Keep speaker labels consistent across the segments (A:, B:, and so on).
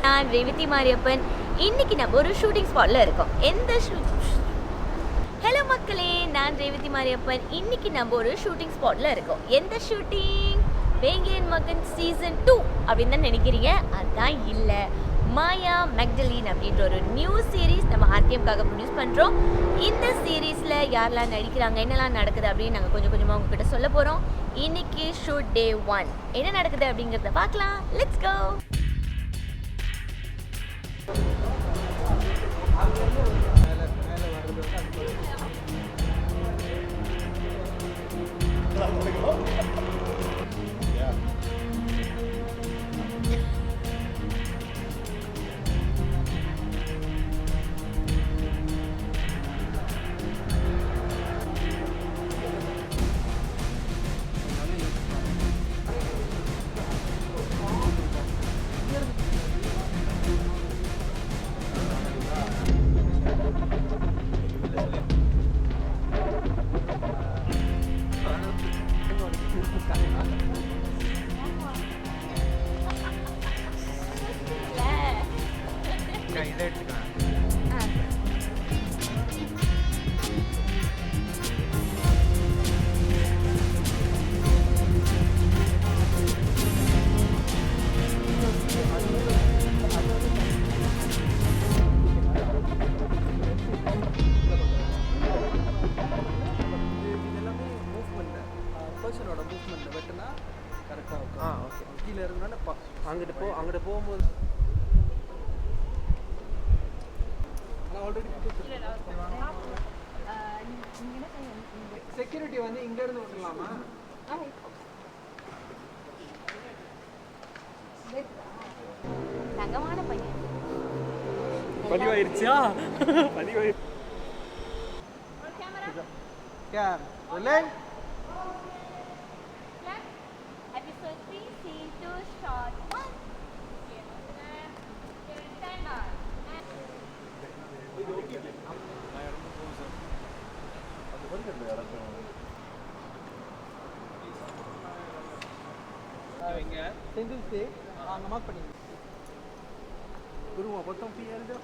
A: நான் ரேவதி மாரியப்பன். இன்னைக்கு நம்ம ஒரு ஷூட்டிங் ஸ்பாட்ல இருக்கோம். ஹலோ மக்களே, நான் ரேவதி மாரியப்பன். இன்னைக்கு நம்ம ஒரு ஷூட்டிங் ஸ்பாட்ல இருக்கோம். எந்த ஷூட்டிங்? வேங்கையன் மகன் சீசன் 2 அப்படின்னு தான் நினைக்கிறீங்க. அதான் இல்லை, மாயா மெக்டலின் அப்படின்ற ஒரு நியூ சீரீஸ் நம்ம ஆர்டிஎம்காக ப்ரொடியூஸ் பண்ணுறோம். இந்த சீரீஸில் யாரெல்லாம் நடிக்கிறாங்க, என்னெல்லாம் நடக்குது அப்படின்னு நாங்கள் கொஞ்சம் கொஞ்சமாக உங்ககிட்ட சொல்ல போகிறோம். இன்னைக்கு ஷூட் டே 1 என்ன நடக்குது அப்படிங்கிறத பார்க்கலாம். Let's go.
B: அங்கிட்டு போகும்போது செக்யூரிட்டி வந்து இங்க இருந்து விட்டுலாமா?
A: தங்கமான பையன்
B: பதிவாயிருச்சா? பதிவாயிரு. Cam rolling.
A: episode 3 scene 2 shot 1.
B: Senthil சே அங்க மார்க் பண்ணி குருவா பொத்தம் பி எழுது.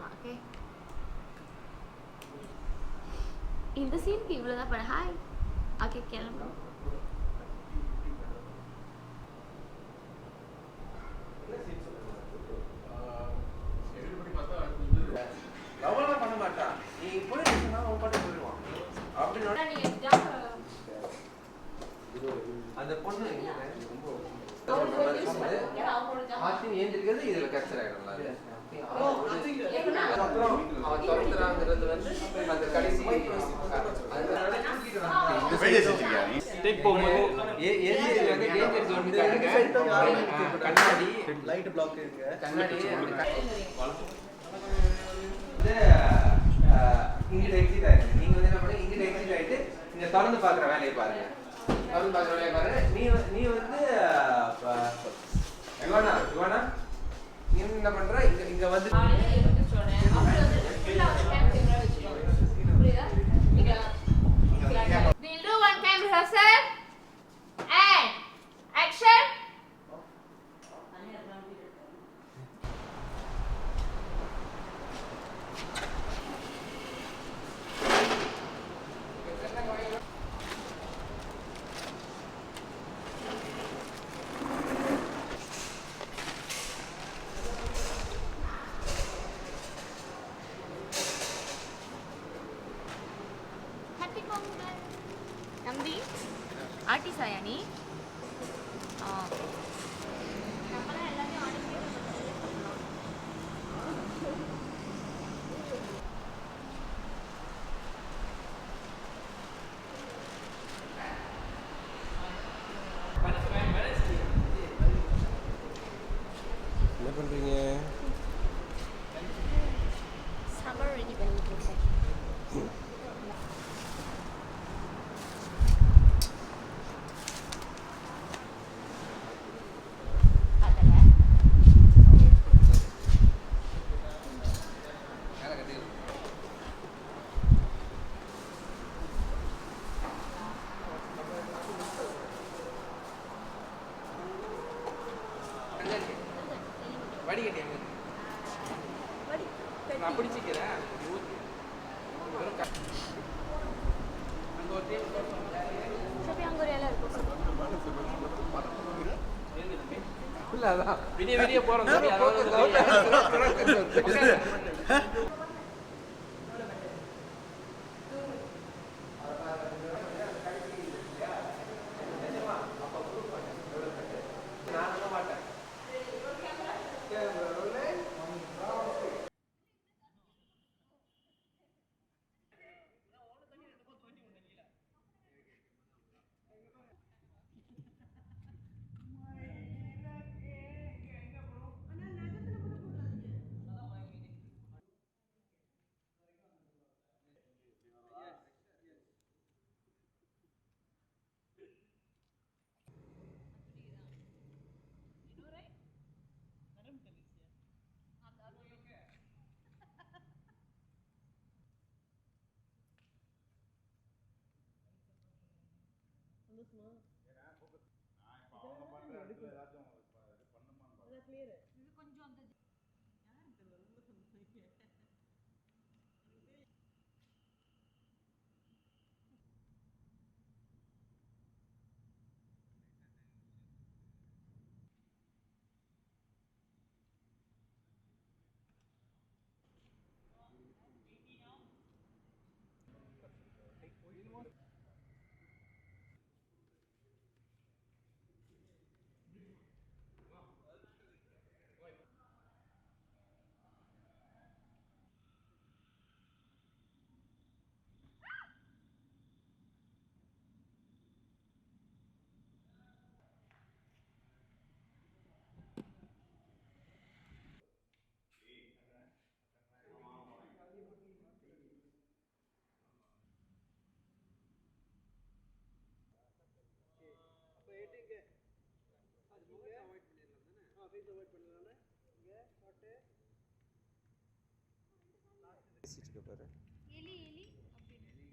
A: ஓகே, இந்த சீனுக்கு இவ்வளோதான் பண்ண. ஹாய். ஓகே, கிளம்புறோம்.
B: லவலாம் பண்ண மாட்டான். நீ போய் சொன்னா அவன் பாட்டு போயிடுவான். அப்படினா அந்த பொண்ணு ஆசின் ஏந்திருக்கிறது இதுல கேப்சர் ஆயிடும்ல. அவன் துரத்துறாங்கிறது வந்து அந்த கடைசி டேக் போகும்போது ஏந்திரி வந்து டேஞ்சர் ஜோன் கண்ணாடி லைட் பிளாக் இருக்கு. கண்ணாடி இங்கிட்ட எக்ஸிட் ஆயிருக்கு. நீங்க வந்து என்ன பண்ணி இங்கிட்ட எக்ஸிட் ஆயிட்டு இங்க திறந்து பாக்குற வேலையை பாருங்க. திறந்து பாக்குற வேலையை பாருங்க. நீ வந்து இவானா நீ என்ன பண்ற? இங்க வந்து
A: We'll do one time rehearsal and action. நம்பி ஆர்டிஸ்ட் ஆயா நீ? நம்மளாம் எல்லாத்தையும் ஆர்டிஸ்ட்.
C: என்ன பண்ணுறீங்க?
B: வடிகட்டி அங்க நான் பிடிச்சிக்கிறேன் அங்க ஒரு டீம்
A: சபி அங்க ஒரு இலை இருக்கும்
B: இல்ல அதான் விடிய போறோம்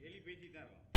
C: எலி பேச்சு தான் இருக்கும்.